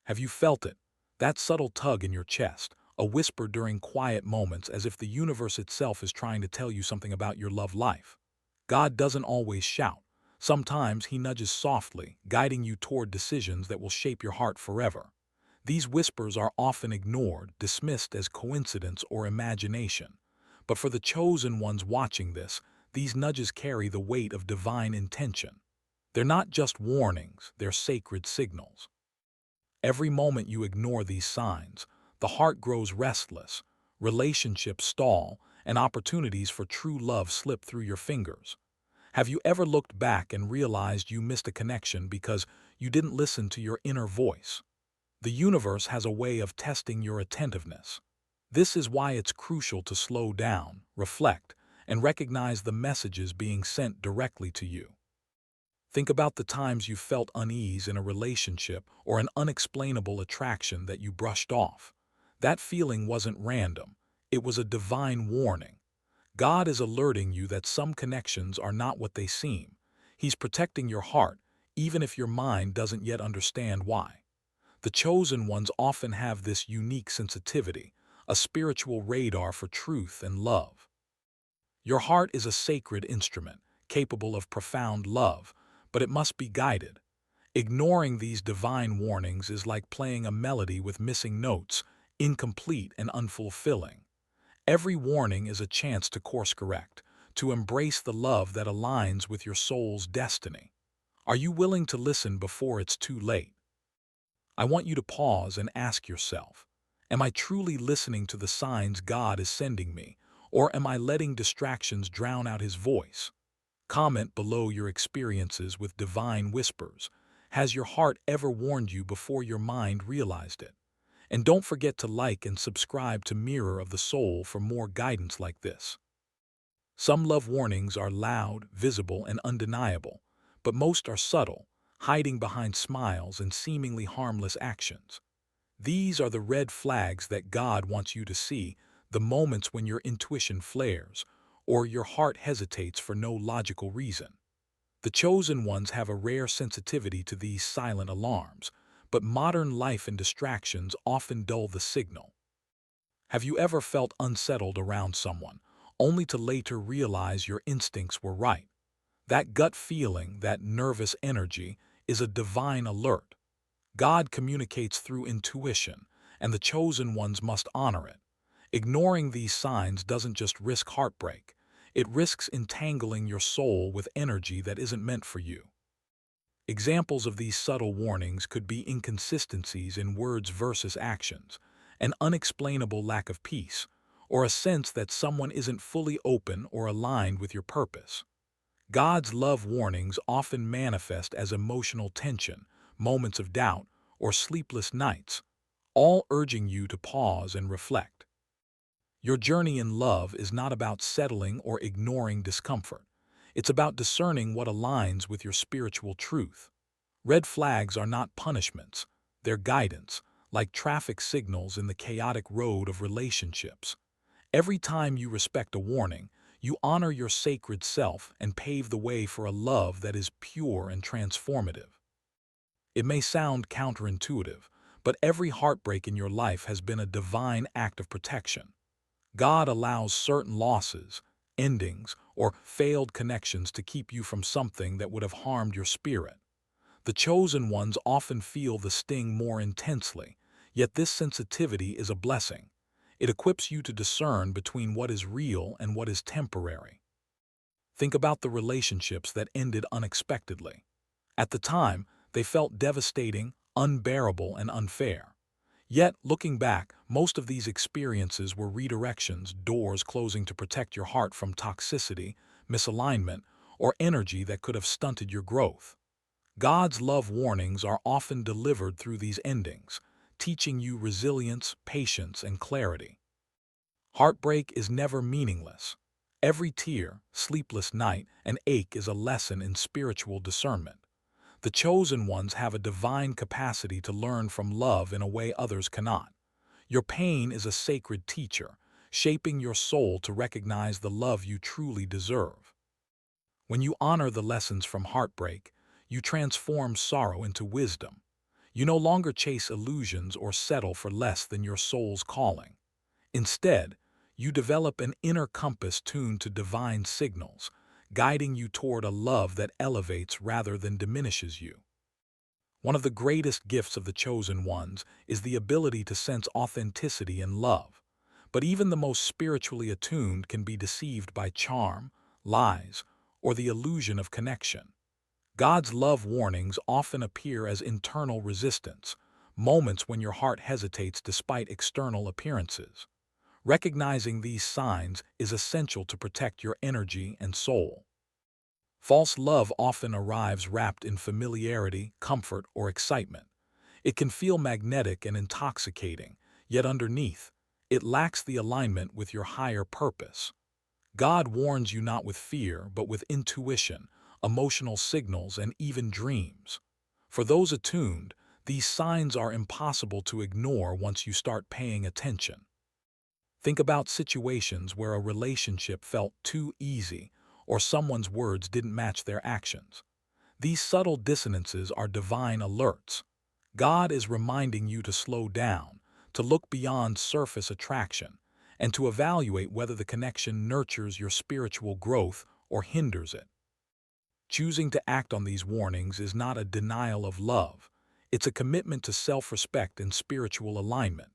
Have you felt it? That subtle tug in your chest, a whisper during quiet moments as if the universe itself is trying to tell you something about your love life. God doesn't always shout. Sometimes he nudges softly, guiding you toward decisions that will shape your heart forever. These whispers are often ignored, dismissed as coincidence or imagination. But for the chosen ones watching this, these nudges carry the weight of divine intention. They're not just warnings, they're sacred signals. Every moment you ignore these signs, the heart grows restless, relationships stall, and opportunities for true love slip through your fingers. Have you ever looked back and realized you missed a connection because you didn't listen to your inner voice? The universe has a way of testing your attentiveness. This is why it's crucial to slow down, reflect, and recognize the messages being sent directly to you. Think about the times you felt unease in a relationship or an unexplainable attraction that you brushed off. That feeling wasn't random. It was a divine warning. God is alerting you that some connections are not what they seem. He's protecting your heart, even if your mind doesn't yet understand why. The chosen ones often have this unique sensitivity, a spiritual radar for truth and love. Your heart is a sacred instrument, capable of profound love, but it must be guided. Ignoring these divine warnings is like playing a melody with missing notes, incomplete and unfulfilling. Every warning is a chance to course correct, to embrace the love that aligns with your soul's destiny. Are you willing to listen before it's too late? I want you to pause and ask yourself, am I truly listening to the signs God is sending me, or am I letting distractions drown out his voice? Comment below your experiences with divine whispers. Has your heart ever warned you before your mind realized it? And don't forget to like and subscribe to Mirror of the Soul for more guidance like this. Some love warnings are loud, visible, and undeniable, but most are subtle, hiding behind smiles and seemingly harmless actions. These are the red flags that God wants you to see, the moments when your intuition flares, or your heart hesitates for no logical reason. The chosen ones have a rare sensitivity to these silent alarms, but modern life and distractions often dull the signal. Have you ever felt unsettled around someone, only to later realize your instincts were right? That gut feeling, that nervous energy, is a divine alert. God communicates through intuition, and the chosen ones must honor it. Ignoring these signs doesn't just risk heartbreak, it risks entangling your soul with energy that isn't meant for you. Examples of these subtle warnings could be inconsistencies in words versus actions, an unexplainable lack of peace, or a sense that someone isn't fully open or aligned with your purpose. God's love warnings often manifest as emotional tension, moments of doubt, or sleepless nights, all urging you to pause and reflect. Your journey in love is not about settling or ignoring discomfort. It's about discerning what aligns with your spiritual truth. Red flags are not punishments, they're guidance, like traffic signals in the chaotic road of relationships. Every time you respect a warning, you honor your sacred self and pave the way for a love that is pure and transformative. It may sound counterintuitive, but every heartbreak in your life has been a divine act of protection. God allows certain losses, endings, or failed connections to keep you from something that would have harmed your spirit. The chosen ones often feel the sting more intensely, yet this sensitivity is a blessing. It equips you to discern between what is real and what is temporary. Think about the relationships that ended unexpectedly. At the time, they felt devastating, unbearable, and unfair. Yet, looking back, most of these experiences were redirections, doors closing to protect your heart from toxicity, misalignment, or energy that could have stunted your growth. God's love warnings are often delivered through these endings, teaching you resilience, patience, and clarity. Heartbreak is never meaningless. Every tear, sleepless night, and ache is a lesson in spiritual discernment. The chosen ones have a divine capacity to learn from love in a way others cannot. Your pain is a sacred teacher, shaping your soul to recognize the love you truly deserve. When you honor the lessons from heartbreak, you transform sorrow into wisdom. You no longer chase illusions or settle for less than your soul's calling. Instead, you develop an inner compass tuned to divine signals, guiding you toward a love that elevates rather than diminishes you. One of the greatest gifts of the chosen ones is the ability to sense authenticity in love. But even the most spiritually attuned can be deceived by charm, lies, or the illusion of connection. God's love warnings often appear as internal resistance, moments when your heart hesitates despite external appearances. Recognizing these signs is essential to protect your energy and soul. False love often arrives wrapped in familiarity, comfort, or excitement. It can feel magnetic and intoxicating, yet underneath, it lacks the alignment with your higher purpose. God warns you not with fear, but with intuition, emotional signals, and even dreams. For those attuned, these signs are impossible to ignore once you start paying attention. Think about situations where a relationship felt too easy or someone's words didn't match their actions. These subtle dissonances are divine alerts. God is reminding you to slow down, to look beyond surface attraction, and to evaluate whether the connection nurtures your spiritual growth or hinders it. Choosing to act on these warnings is not a denial of love. It's a commitment to self-respect and spiritual alignment.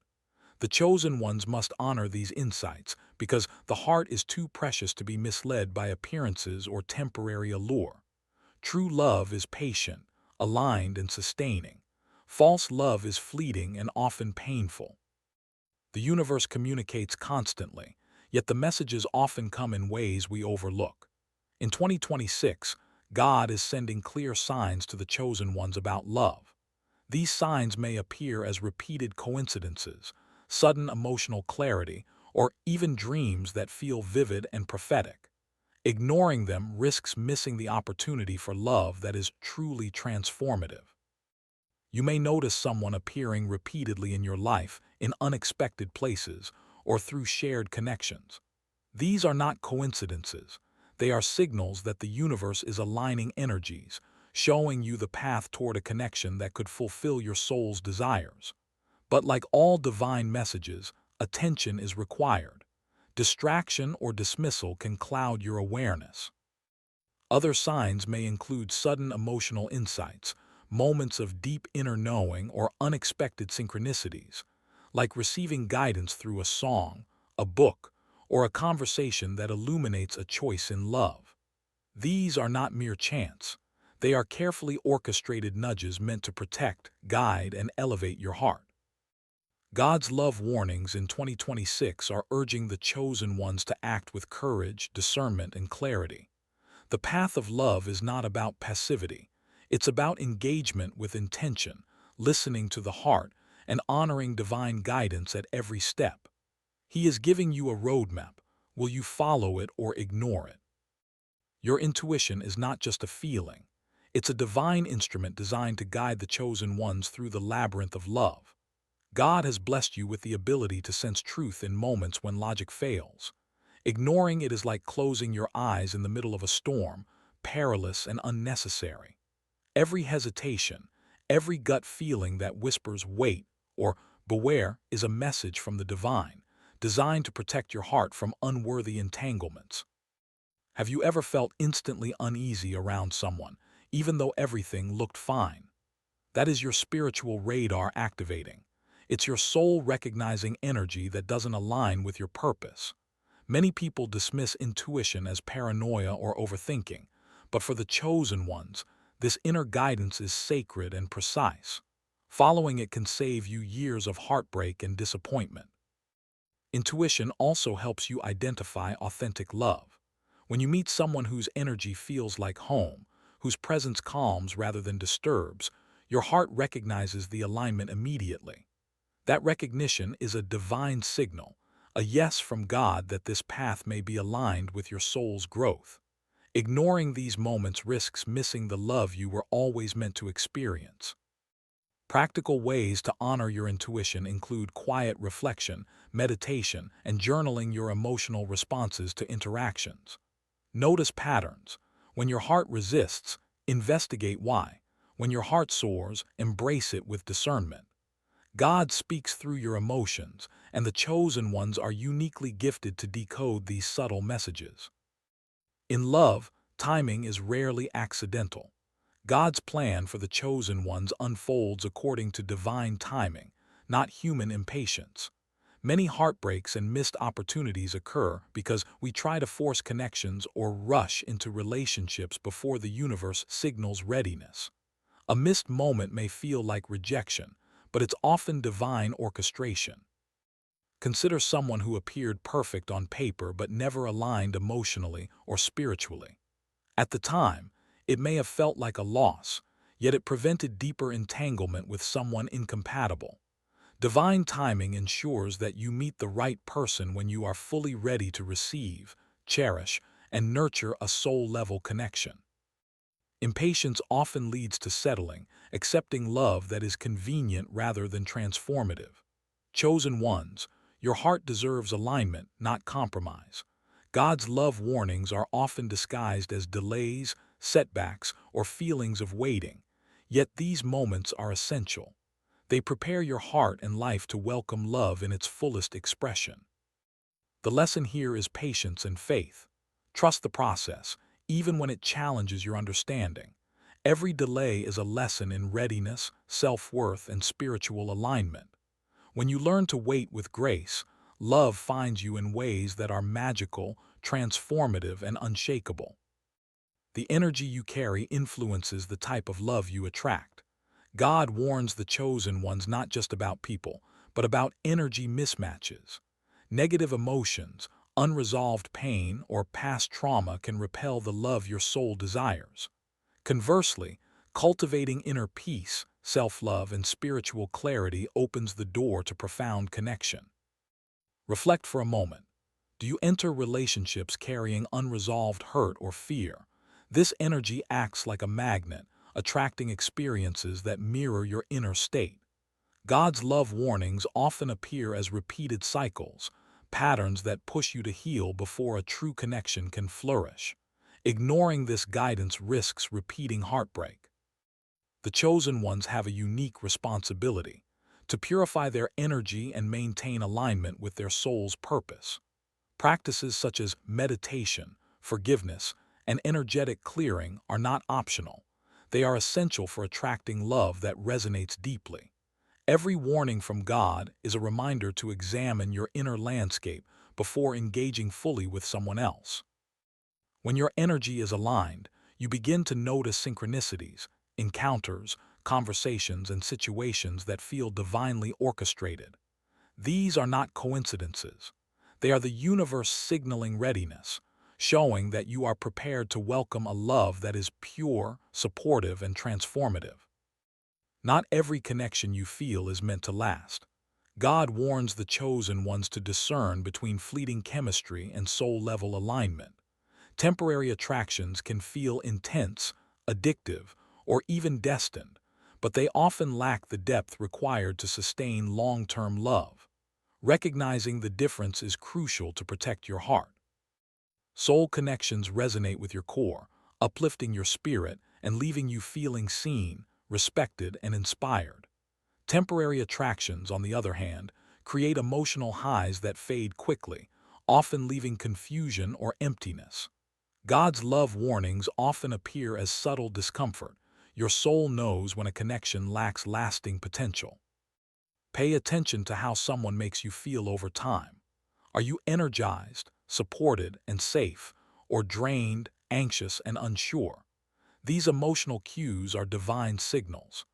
The chosen ones must honor these insights because the heart is too precious to be misled by appearances or temporary allure. True love is patient, aligned, and sustaining. False love is fleeting and often painful. The universe communicates constantly, yet the messages often come in ways we overlook. In 2026, God is sending clear signs to the chosen ones about love. These signs may appear as repeated coincidences, sudden emotional clarity, or even dreams that feel vivid and prophetic. Ignoring them risks missing the opportunity for love that is truly transformative. You may notice someone appearing repeatedly in your life in unexpected places or through shared connections. These are not coincidences. They are signals that the universe is aligning energies, showing you the path toward a connection that could fulfill your soul's desires. But like all divine messages, attention is required. Distraction or dismissal can cloud your awareness. Other signs may include sudden emotional insights, moments of deep inner knowing, or unexpected synchronicities, like receiving guidance through a song, a book, or a conversation that illuminates a choice in love. These are not mere chance. They are carefully orchestrated nudges meant to protect, guide, and elevate your heart. God's love warnings in 2026 are urging the chosen ones to act with courage, discernment, and clarity. The path of love is not about passivity. It's about engagement with intention, listening to the heart, and honoring divine guidance at every step. He is giving you a roadmap. Will you follow it or ignore it? Your intuition is not just a feeling. It's a divine instrument designed to guide the chosen ones through the labyrinth of love. God has blessed you with the ability to sense truth in moments when logic fails. Ignoring it is like closing your eyes in the middle of a storm, perilous and unnecessary. Every hesitation, every gut feeling that whispers wait or beware is a message from the divine, designed to protect your heart from unworthy entanglements. Have you ever felt instantly uneasy around someone, even though everything looked fine? That is your spiritual radar activating. It's your soul recognizing energy that doesn't align with your purpose. Many people dismiss intuition as paranoia or overthinking, but for the chosen ones, this inner guidance is sacred and precise. Following it can save you years of heartbreak and disappointment. Intuition also helps you identify authentic love. When you meet someone whose energy feels like home, whose presence calms rather than disturbs, your heart recognizes the alignment immediately. That recognition is a divine signal, a yes from God that this path may be aligned with your soul's growth. Ignoring these moments risks missing the love you were always meant to experience. Practical ways to honor your intuition include quiet reflection, meditation, and journaling your emotional responses to interactions. Notice patterns. When your heart resists, investigate why. When your heart soars, embrace it with discernment. God speaks through your emotions, and the chosen ones are uniquely gifted to decode these subtle messages. In love, timing is rarely accidental. God's plan for the chosen ones unfolds according to divine timing, not human impatience. Many heartbreaks and missed opportunities occur because we try to force connections or rush into relationships before the universe signals readiness. A missed moment may feel like rejection, but it's often divine orchestration. Consider someone who appeared perfect on paper but never aligned emotionally or spiritually. At the time, it may have felt like a loss, yet it prevented deeper entanglement with someone incompatible. Divine timing ensures that you meet the right person when you are fully ready to receive, cherish, and nurture a soul-level connection. Impatience often leads to settling, accepting love that is convenient rather than transformative. Chosen ones, your heart deserves alignment, not compromise. God's love warnings are often disguised as delays, setbacks, or feelings of waiting, yet these moments are essential. They prepare your heart and life to welcome love in its fullest expression. The lesson here is patience and faith. Trust the process, even when it challenges your understanding. Every delay is a lesson in readiness, self-worth, and spiritual alignment. When you learn to wait with grace, love finds you in ways that are magical, transformative, and unshakable. The energy you carry influences the type of love you attract. God warns the chosen ones not just about people, but about energy mismatches. Negative emotions, unresolved pain, or past trauma can repel the love your soul desires. Conversely, cultivating inner peace, self-love, and spiritual clarity opens the door to profound connection. Reflect for a moment. Do you enter relationships carrying unresolved hurt or fear? This energy acts like a magnet, attracting experiences that mirror your inner state. God's love warnings often appear as repeated cycles, patterns that push you to heal before a true connection can flourish. Ignoring this guidance risks repeating heartbreak. The chosen ones have a unique responsibility to purify their energy and maintain alignment with their soul's purpose. Practices such as meditation, forgiveness, and energetic clearing are not optional. They are essential for attracting love that resonates deeply. Every warning from God is a reminder to examine your inner landscape before engaging fully with someone else. When your energy is aligned, you begin to notice synchronicities, encounters, conversations, and situations that feel divinely orchestrated. These are not coincidences. They are the universe signaling readiness, showing that you are prepared to welcome a love that is pure, supportive, and transformative. Not every connection you feel is meant to last. God warns the chosen ones to discern between fleeting chemistry and soul-level alignment. Temporary attractions can feel intense, addictive, or even destined, but they often lack the depth required to sustain long-term love. Recognizing the difference is crucial to protect your heart. Soul connections resonate with your core, uplifting your spirit and leaving you feeling seen, respected, and inspired. Temporary attractions, on the other hand, create emotional highs that fade quickly, often leaving confusion or emptiness. God's love warnings often appear as subtle discomfort. Your soul knows when a connection lacks lasting potential. Pay attention to how someone makes you feel over time. Are you energized, supported, and safe, or drained, anxious, and unsure? These emotional cues are divine signals.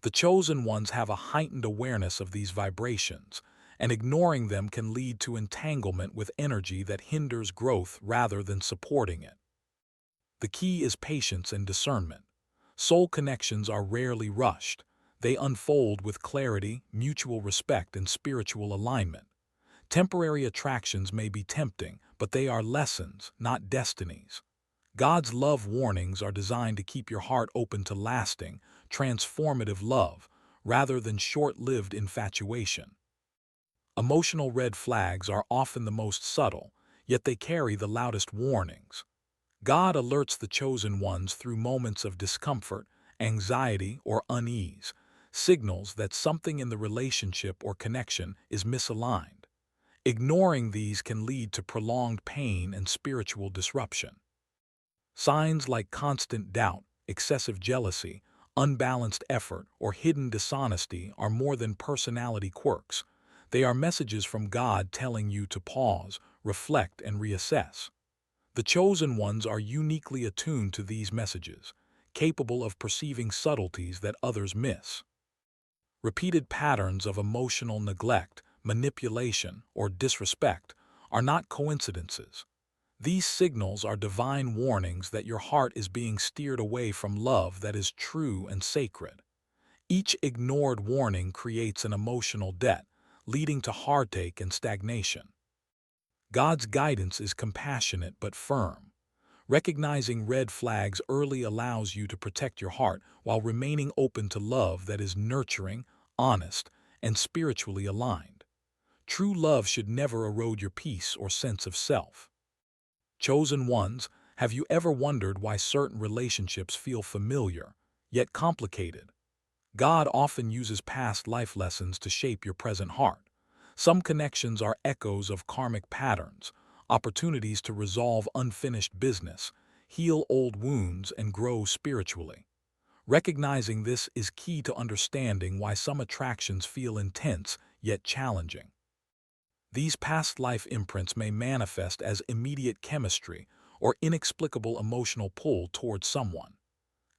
The chosen ones have a heightened awareness of these vibrations, and ignoring them can lead to entanglement with energy that hinders growth rather than supporting it. The key is patience and discernment. Soul connections are rarely rushed. They unfold with clarity, mutual respect, and spiritual alignment. Temporary attractions may be tempting, but they are lessons, not destinies. God's love warnings are designed to keep your heart open to lasting, transformative love, rather than short-lived infatuation. Emotional red flags are often the most subtle, yet they carry the loudest warnings. God alerts the chosen ones through moments of discomfort, anxiety, or unease, signals that something in the relationship or connection is misaligned. Ignoring these can lead to prolonged pain and spiritual disruption. Signs like constant doubt, excessive jealousy, unbalanced effort, or hidden dishonesty are more than personality quirks. They are messages from God telling you to pause, reflect, and reassess. The chosen ones are uniquely attuned to these messages, capable of perceiving subtleties that others miss. Repeated patterns of emotional neglect, manipulation, or disrespect are not coincidences. These signals are divine warnings that your heart is being steered away from love that is true and sacred. Each ignored warning creates an emotional debt, leading to heartache and stagnation. God's guidance is compassionate but firm. Recognizing red flags early allows you to protect your heart while remaining open to love that is nurturing, honest, and spiritually aligned. True love should never erode your peace or sense of self. Chosen ones, have you ever wondered why certain relationships feel familiar, yet complicated? God often uses past life lessons to shape your present heart. Some connections are echoes of karmic patterns, opportunities to resolve unfinished business, heal old wounds, and grow spiritually. Recognizing this is key to understanding why some attractions feel intense yet challenging. These past life imprints may manifest as immediate chemistry or inexplicable emotional pull towards someone.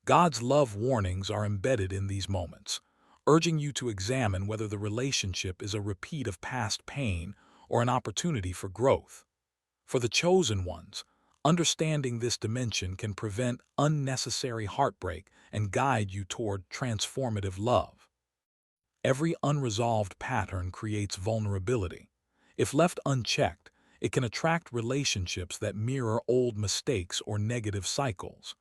God's love warnings are embedded in these moments, urging you to examine whether the relationship is a repeat of past pain or an opportunity for growth. For the chosen ones, understanding this dimension can prevent unnecessary heartbreak and guide you toward transformative love. Every unresolved pattern creates vulnerability. If left unchecked, it can attract relationships that mirror old mistakes or negative cycles.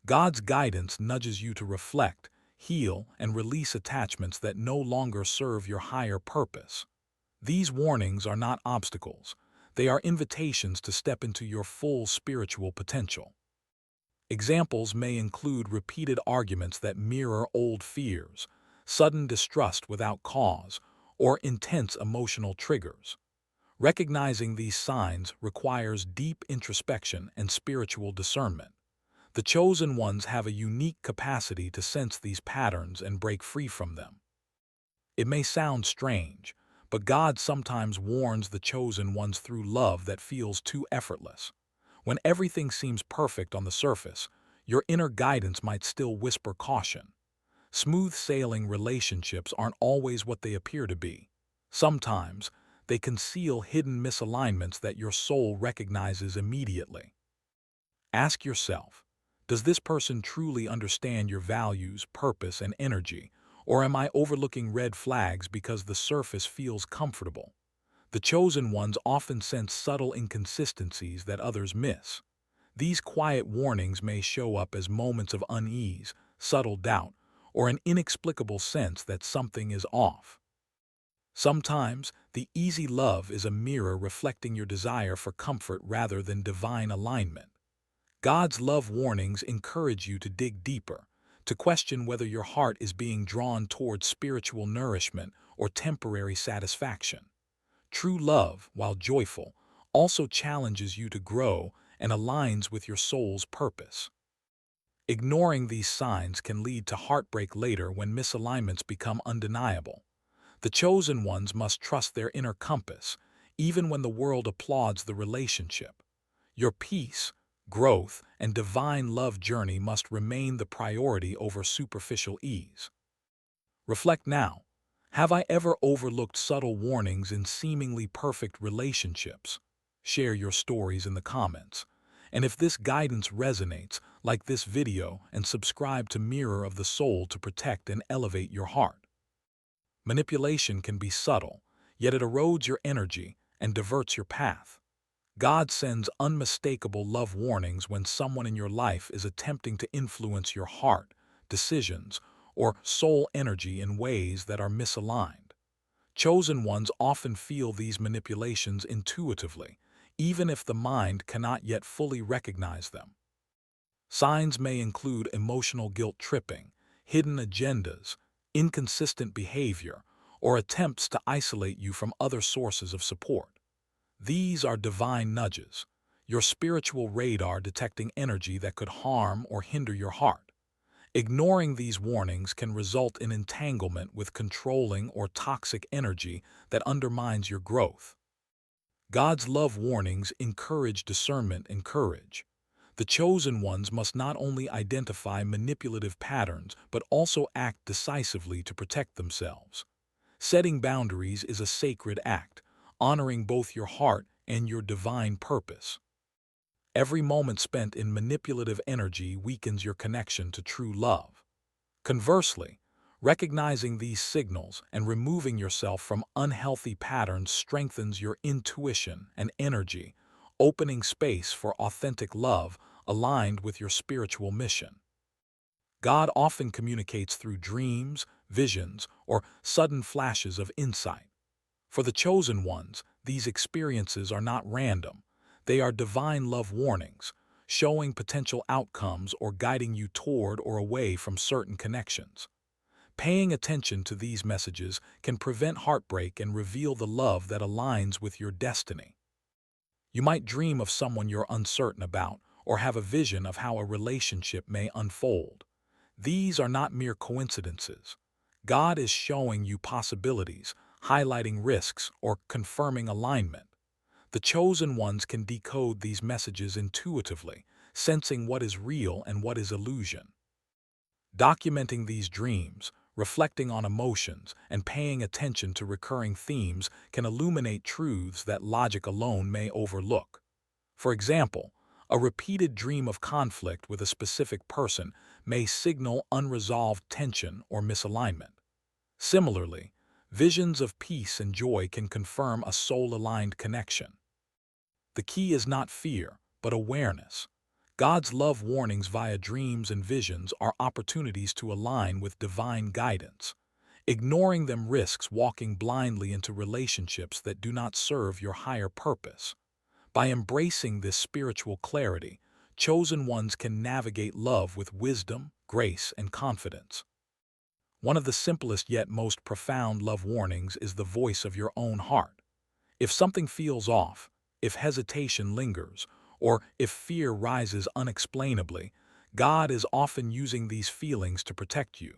God's guidance nudges you to reflect, heal, and release attachments that no longer serve your higher purpose. These warnings are not obstacles. They are invitations to step into your full spiritual potential. Examples may include repeated arguments that mirror old fears, sudden distrust without cause, or intense emotional triggers. Recognizing these signs requires deep introspection and spiritual discernment. The chosen ones have a unique capacity to sense these patterns and break free from them. It may sound strange, but God sometimes warns the chosen ones through love that feels too effortless. When everything seems perfect on the surface, your inner guidance might still whisper caution. Smooth sailing relationships aren't always what they appear to be. Sometimes, they conceal hidden misalignments that your soul recognizes immediately. Ask yourself, does this person truly understand your values, purpose, and energy, or am I overlooking red flags because the surface feels comfortable? The chosen ones often sense subtle inconsistencies that others miss. These quiet warnings may show up as moments of unease, subtle doubt, or an inexplicable sense that something is off. Sometimes, the easy love is a mirror reflecting your desire for comfort rather than divine alignment. God's love warnings encourage you to dig deeper, to question whether your heart is being drawn towards spiritual nourishment or temporary satisfaction. True love, while joyful, also challenges you to grow and aligns with your soul's purpose. Ignoring these signs can lead to heartbreak later when misalignments become undeniable. The chosen ones must trust their inner compass, even when the world applauds the relationship. Your peace, growth, and divine love journey must remain the priority over superficial ease. Reflect now. Have I ever overlooked subtle warnings in seemingly perfect relationships? Share your stories in the comments. And if this guidance resonates, like this video and subscribe to Mirror of the Soul to protect and elevate your heart. Manipulation can be subtle, yet it erodes your energy and diverts your path. God sends unmistakable love warnings when someone in your life is attempting to influence your heart, decisions, or soul energy in ways that are misaligned. Chosen ones often feel these manipulations intuitively, even if the mind cannot yet fully recognize them. Signs may include emotional guilt tripping, hidden agendas, inconsistent behavior, or attempts to isolate you from other sources of support. These are divine nudges, your spiritual radar detecting energy that could harm or hinder your heart. Ignoring these warnings can result in entanglement with controlling or toxic energy that undermines your growth. God's love warnings encourage discernment and courage. The chosen ones must not only identify manipulative patterns but also act decisively to protect themselves. Setting boundaries is a sacred act, honoring both your heart and your divine purpose. Every moment spent in manipulative energy weakens your connection to true love. Conversely, recognizing these signals and removing yourself from unhealthy patterns strengthens your intuition and energy, opening space for authentic love aligned with your spiritual mission. God often communicates through dreams, visions, or sudden flashes of insight. For the chosen ones, these experiences are not random. They are divine love warnings, showing potential outcomes or guiding you toward or away from certain connections. Paying attention to these messages can prevent heartbreak and reveal the love that aligns with your destiny. You might dream of someone you're uncertain about or have a vision of how a relationship may unfold. These are not mere coincidences. God is showing you possibilities, highlighting risks, or confirming alignment. The chosen ones can decode these messages intuitively, sensing what is real and what is illusion. Documenting these dreams, reflecting on emotions, and paying attention to recurring themes can illuminate truths that logic alone may overlook. For example, a repeated dream of conflict with a specific person may signal unresolved tension or misalignment. Similarly, visions of peace and joy can confirm a soul-aligned connection. The key is not fear, but awareness. God's love warnings via dreams and visions are opportunities to align with divine guidance. Ignoring them risks walking blindly into relationships that do not serve your higher purpose. By embracing this spiritual clarity, chosen ones can navigate love with wisdom, grace, and confidence. One of the simplest yet most profound love warnings is the voice of your own heart. If something feels off, if hesitation lingers, or if fear rises unexplainably, God is often using these feelings to protect you.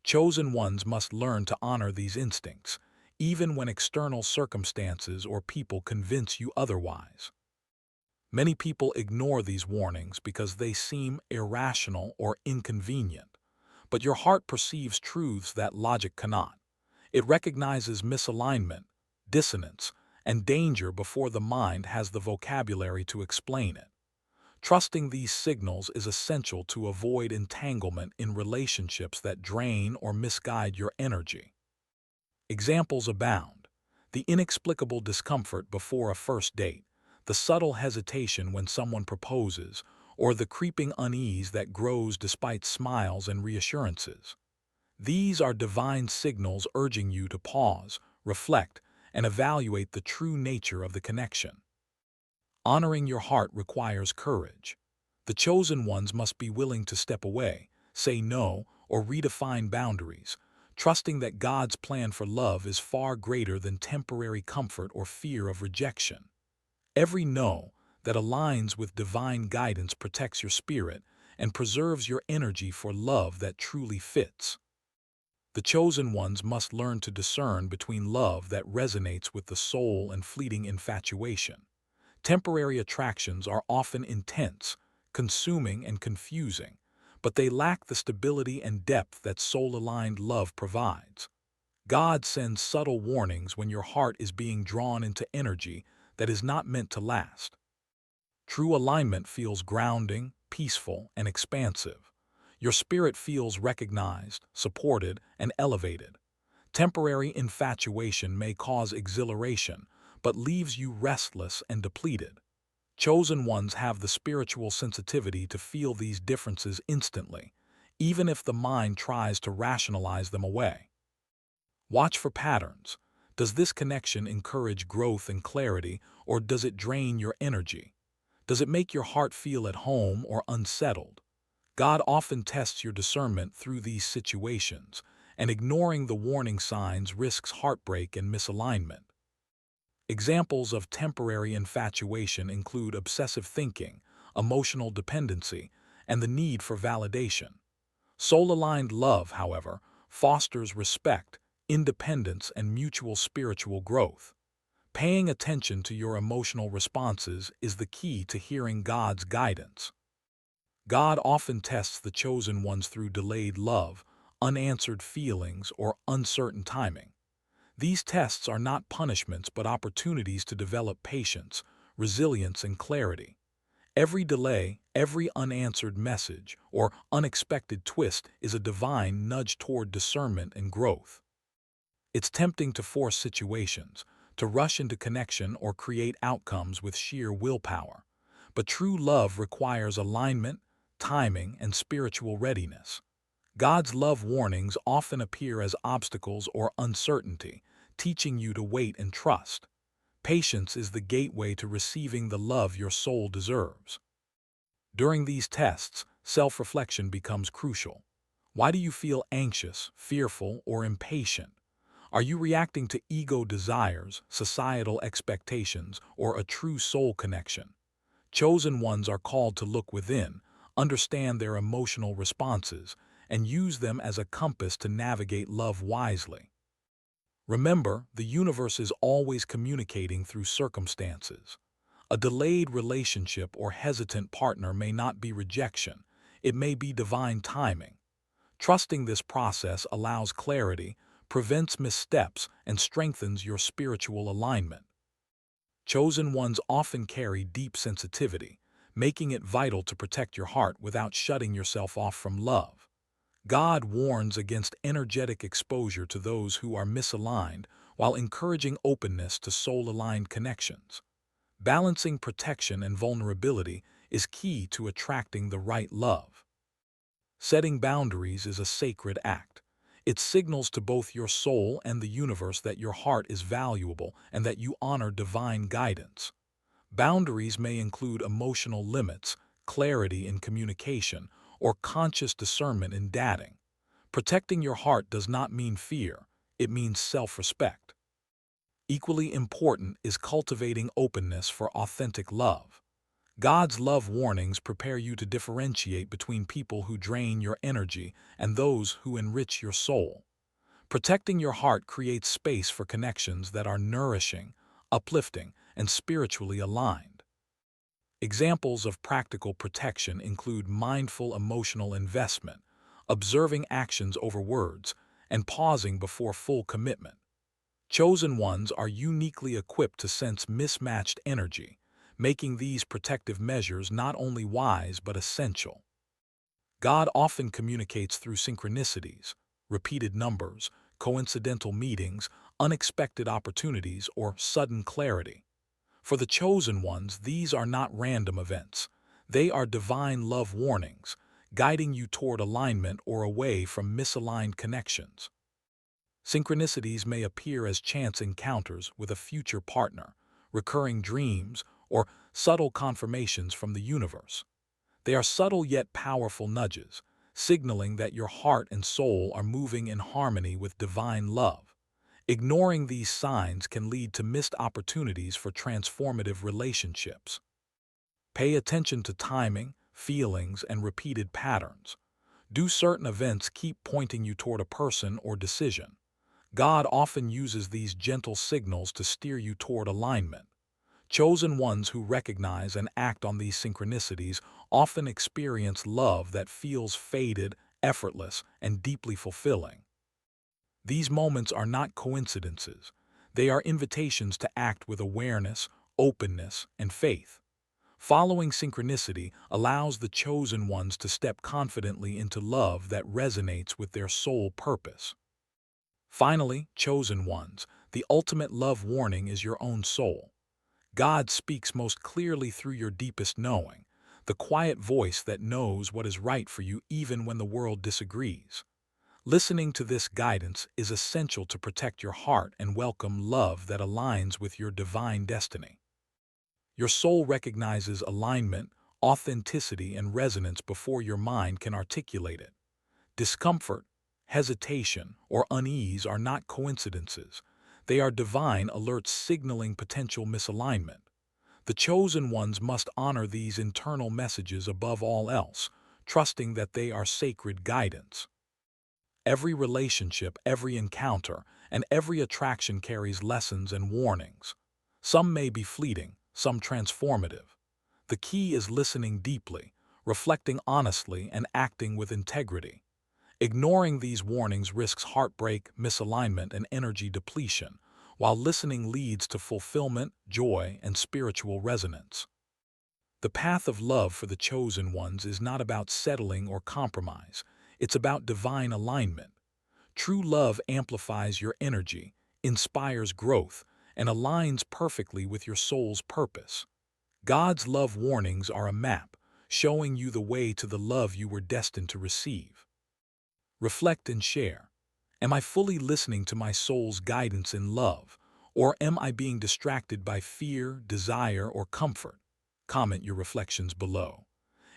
Chosen ones must learn to honor these instincts, even when external circumstances or people convince you otherwise. Many people ignore these warnings because they seem irrational or inconvenient, but your heart perceives truths that logic cannot. It recognizes misalignment, dissonance, and danger before the mind has the vocabulary to explain it. Trusting these signals is essential to avoid entanglement in relationships that drain or misguide your energy. Examples abound. The inexplicable discomfort before a first date, the subtle hesitation when someone proposes, or the creeping unease that grows despite smiles and reassurances. These are divine signals urging you to pause, reflect, and evaluate the true nature of the connection. Honoring your heart requires courage. The chosen ones must be willing to step away, say no, or redefine boundaries, trusting that God's plan for love is far greater than temporary comfort or fear of rejection. Every no that aligns with divine guidance protects your spirit and preserves your energy for love that truly fits. The chosen ones must learn to discern between love that resonates with the soul and fleeting infatuation. Temporary attractions are often intense, consuming, and confusing, but they lack the stability and depth that soul-aligned love provides. God sends subtle warnings when your heart is being drawn into energy that is not meant to last. True alignment feels grounding, peaceful, and expansive. Your spirit feels recognized, supported, and elevated. Temporary infatuation may cause exhilaration, but leaves you restless and depleted. Chosen ones have the spiritual sensitivity to feel these differences instantly, even if the mind tries to rationalize them away. Watch for patterns. Does this connection encourage growth and clarity, or does it drain your energy? Does it make your heart feel at home or unsettled? God often tests your discernment through these situations, and ignoring the warning signs risks heartbreak and misalignment. Examples of temporary infatuation include obsessive thinking, emotional dependency, and the need for validation. Soul-aligned love, however, fosters respect, independence, and mutual spiritual growth. Paying attention to your emotional responses is the key to hearing God's guidance. God often tests the chosen ones through delayed love, unanswered feelings, or uncertain timing. These tests are not punishments but opportunities to develop patience, resilience, and clarity. Every delay, every unanswered message, or unexpected twist is a divine nudge toward discernment and growth. It's tempting to force situations, to rush into connection or create outcomes with sheer willpower. But true love requires alignment, timing, and spiritual readiness. God's love warnings often appear as obstacles or uncertainty, teaching you to wait and trust. Patience is the gateway to receiving the love your soul deserves. During these tests, self-reflection becomes crucial. Why do you feel anxious, fearful, or impatient? Are you reacting to ego desires, societal expectations, or a true soul connection? Chosen ones are called to look within, understand their emotional responses, and use them as a compass to navigate love wisely. Remember, the universe is always communicating through circumstances. A delayed relationship or hesitant partner may not be rejection, it may be divine timing. Trusting this process allows clarity, prevents missteps, and strengthens your spiritual alignment. Chosen ones often carry deep sensitivity, making it vital to protect your heart without shutting yourself off from love. God warns against energetic exposure to those who are misaligned while encouraging openness to soul-aligned connections. Balancing protection and vulnerability is key to attracting the right love. Setting boundaries is a sacred act. It signals to both your soul and the universe that your heart is valuable and that you honor divine guidance. Boundaries may include emotional limits, clarity in communication, or conscious discernment in dating. Protecting your heart does not mean fear, it means self-respect. Equally important is cultivating openness for authentic love. God's love warnings prepare you to differentiate between people who drain your energy and those who enrich your soul. Protecting your heart creates space for connections that are nourishing, uplifting, and spiritually aligned. Examples of practical protection include mindful emotional investment, observing actions over words, and pausing before full commitment. Chosen ones are uniquely equipped to sense mismatched energy, making these protective measures not only wise but essential. God often communicates through synchronicities, repeated numbers, coincidental meetings, unexpected opportunities, or sudden clarity. For the chosen ones, these are not random events. They are divine love warnings, guiding you toward alignment or away from misaligned connections. Synchronicities may appear as chance encounters with a future partner, recurring dreams, or subtle confirmations from the universe. They are subtle yet powerful nudges, signaling that your heart and soul are moving in harmony with divine love. Ignoring these signs can lead to missed opportunities for transformative relationships. Pay attention to timing, feelings, and repeated patterns. Do certain events keep pointing you toward a person or decision? God often uses these gentle signals to steer you toward alignment. Chosen ones who recognize and act on these synchronicities often experience love that feels faded, effortless, and deeply fulfilling. These moments are not coincidences. They are invitations to act with awareness, openness, and faith. Following synchronicity allows the chosen ones to step confidently into love that resonates with their soul purpose. Finally, chosen ones, the ultimate love warning is your own soul. God speaks most clearly through your deepest knowing, the quiet voice that knows what is right for you even when the world disagrees. Listening to this guidance is essential to protect your heart and welcome love that aligns with your divine destiny. Your soul recognizes alignment, authenticity and resonance before your mind can articulate it. Discomfort, hesitation, or unease are not coincidences. They are divine alerts signaling potential misalignment. The chosen ones must honor these internal messages above all else, trusting that they are sacred guidance. Every relationship, every encounter, and every attraction carries lessons and warnings. Some may be fleeting, some transformative. The key is listening deeply, reflecting honestly, and acting with integrity. Ignoring these warnings risks heartbreak, misalignment, and energy depletion, while listening leads to fulfillment, joy, and spiritual resonance. The path of love for the chosen ones is not about settling or compromise. It's about divine alignment. True love amplifies your energy, inspires growth, and aligns perfectly with your soul's purpose. God's love warnings are a map, showing you the way to the love you were destined to receive. Reflect and share. Am I fully listening to my soul's guidance in love, or am I being distracted by fear, desire, or comfort? Comment your reflections below.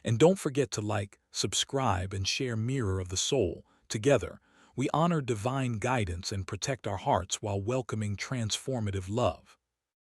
And don't forget to like, subscribe, and share Mirror of the Soul. Together, we honor divine guidance and protect our hearts while welcoming transformative love.